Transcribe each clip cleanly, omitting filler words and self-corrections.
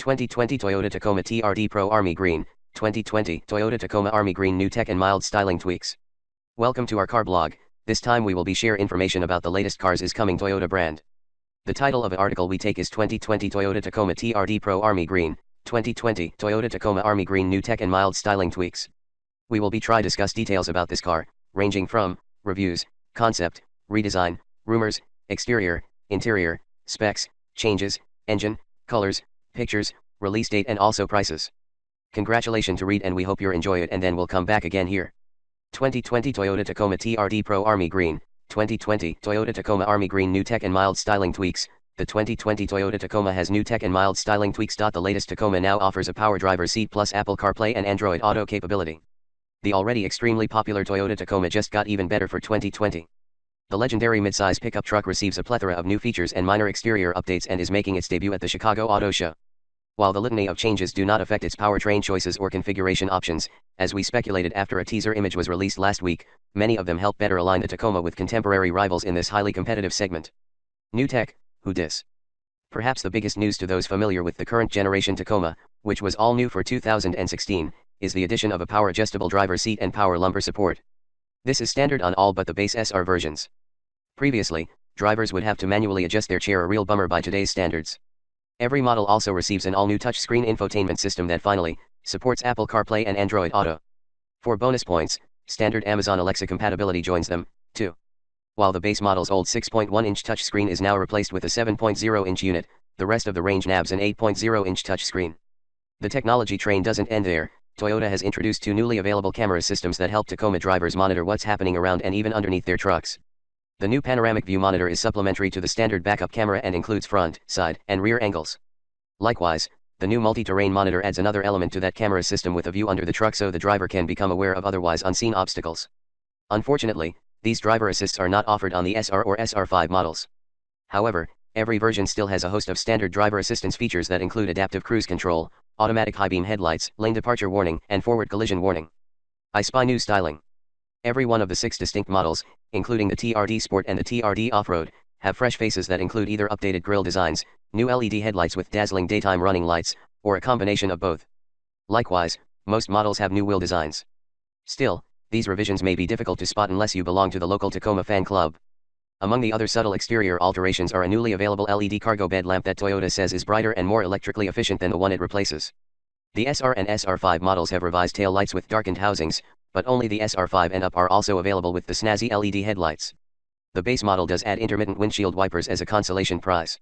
2020 Toyota Tacoma TRD Pro Army Green. 2020 Toyota Tacoma Army Green new tech and mild styling tweaks. Welcome to our car blog. This time we will be share information about the latest cars is coming Toyota brand. The title of the article we take is 2020 Toyota Tacoma TRD Pro Army Green. 2020 Toyota Tacoma Army Green new tech and mild styling tweaks. We will be try discuss details about this car, ranging from reviews, concept, redesign, rumors, exterior, interior, specs, changes, engine, colors, pictures, release date and also prices. Congratulations to read and we hope you enjoy it and then we'll come back again here. 2020 Toyota Tacoma TRD Pro Army Green. 2020 Toyota Tacoma Army Green new tech and mild styling tweaks. The 2020 Toyota Tacoma has new tech and mild styling tweaks. The latest Tacoma now offers a power driver seat plus Apple CarPlay and Android Auto capability. The already extremely popular Toyota Tacoma just got even better for 2020. The legendary midsize pickup truck receives a plethora of new features and minor exterior updates and is making its debut at the Chicago Auto Show. While the litany of changes do not affect its powertrain choices or configuration options, as we speculated after a teaser image was released last week, many of them help better align the Tacoma with contemporary rivals in this highly competitive segment. New tech, who dis? Perhaps the biggest news to those familiar with the current generation Tacoma, which was all new for 2016, is the addition of a power adjustable driver seat and power lumbar support. This is standard on all but the base SR versions. Previously, drivers would have to manually adjust their chair, a real bummer by today's standards. Every model also receives an all-new touchscreen infotainment system that finally supports Apple CarPlay and Android Auto. For bonus points, standard Amazon Alexa compatibility joins them, too. While the base model's old 6.1-inch touchscreen is now replaced with a 7.0-inch unit, the rest of the range nabs an 8.0-inch touchscreen. The technology train doesn't end there. Toyota has introduced two newly available camera systems that help Tacoma drivers monitor what's happening around and even underneath their trucks. The new panoramic view monitor is supplementary to the standard backup camera and includes front, side, and rear angles. Likewise, the new multi-terrain monitor adds another element to that camera system with a view under the truck so the driver can become aware of otherwise unseen obstacles. Unfortunately, these driver assists are not offered on the SR or SR5 models. However, every version still has a host of standard driver assistance features that include adaptive cruise control, automatic high beam headlights, lane departure warning, and forward collision warning. I spy new styling. Every one of the 6 distinct models, including the TRD Sport and the TRD Off-Road, have fresh faces that include either updated grille designs, new LED headlights with dazzling daytime running lights, or a combination of both. Likewise, most models have new wheel designs. Still, these revisions may be difficult to spot unless you belong to the local Tacoma fan club. Among the other subtle exterior alterations are a newly available LED cargo bed lamp that Toyota says is brighter and more electrically efficient than the one it replaces. The SR and SR5 models have revised tail lights with darkened housings, but only the SR5 and up are also available with the snazzy LED headlights. The base model does add intermittent windshield wipers as a consolation prize.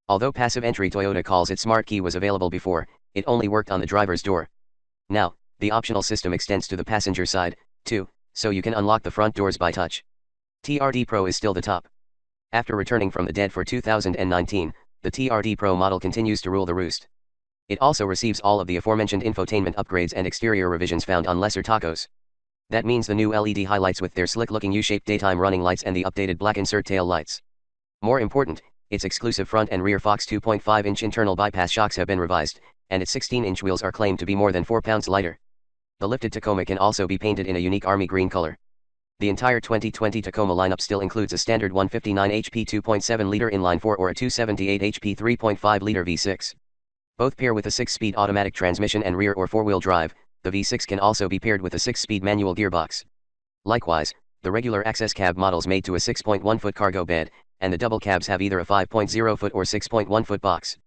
Although passive entry Toyota calls it smart key was available before, it only worked on the driver's door. Now, the optional system extends to the passenger side, too, so you can unlock the front doors by touch. TRD Pro is still the top. After returning from the dead for 2019, the TRD Pro model continues to rule the roost. It also receives all of the aforementioned infotainment upgrades and exterior revisions found on lesser Tacos. That means the new LED highlights with their slick-looking U-shaped daytime running lights and the updated black insert tail lights. More important, its exclusive front and rear Fox 2.5-inch internal bypass shocks have been revised, and its 16-inch wheels are claimed to be more than 4 pounds lighter. The lifted Tacoma can also be painted in a unique army green color. The entire 2020 Tacoma lineup still includes a standard 159 HP 2.7-liter inline-4 or a 278 HP 3.5-liter V6. Both pair with a 6-speed automatic transmission and rear or 4-wheel drive. The V6 can also be paired with a 6-speed manual gearbox. Likewise, the regular access cab models made to a 6.1-foot cargo bed, and the double cabs have either a 5.0-foot or 6.1-foot box.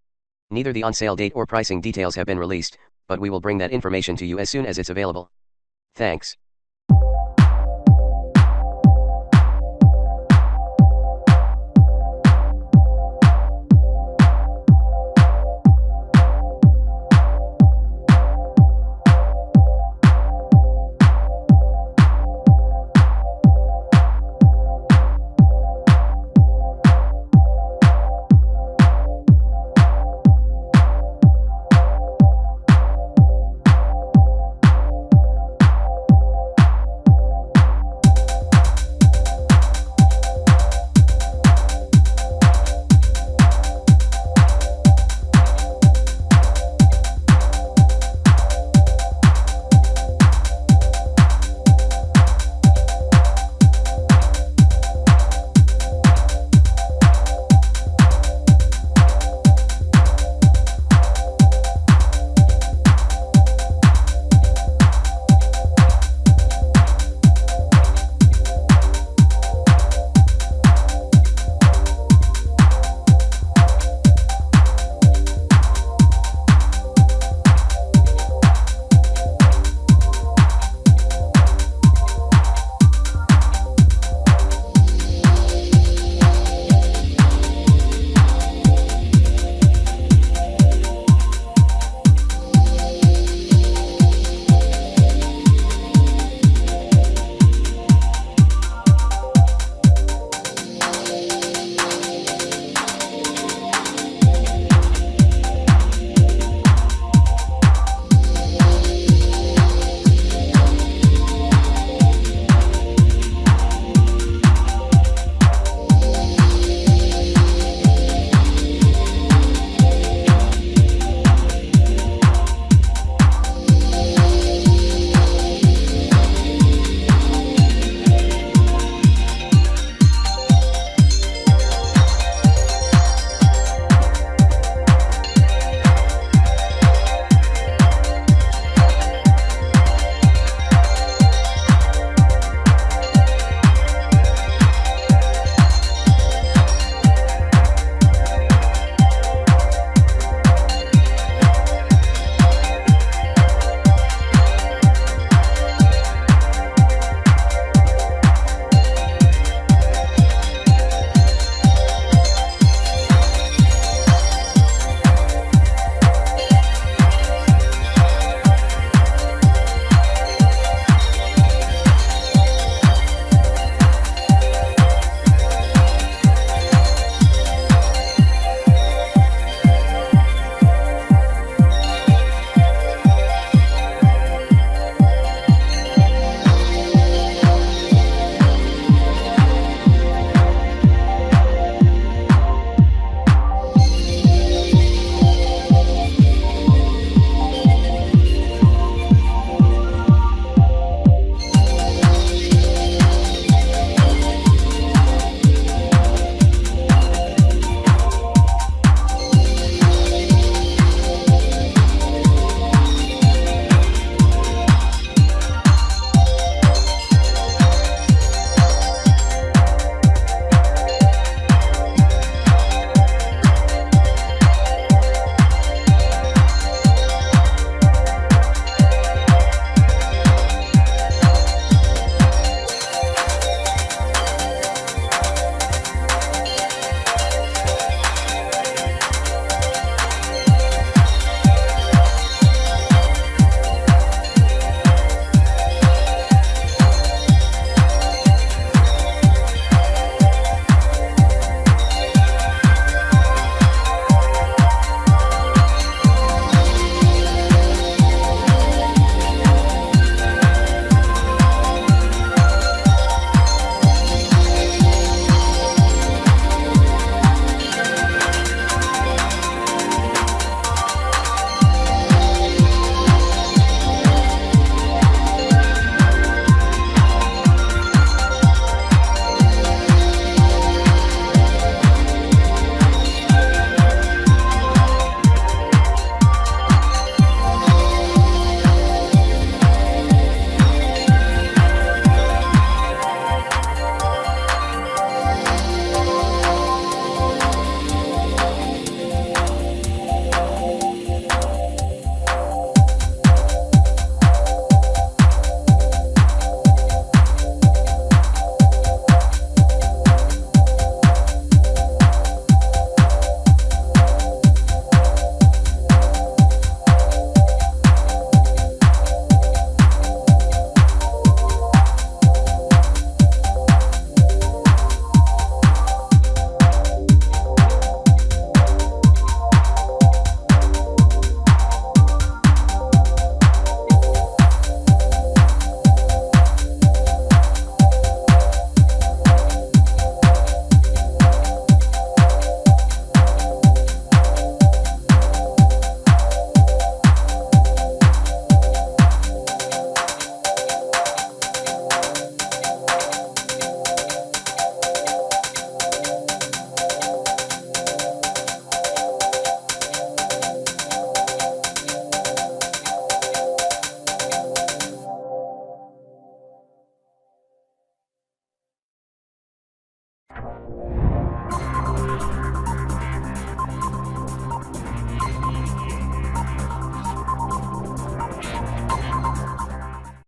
Neither the on-sale date or pricing details have been released, but we will bring that information to you as soon as it's available. Thanks.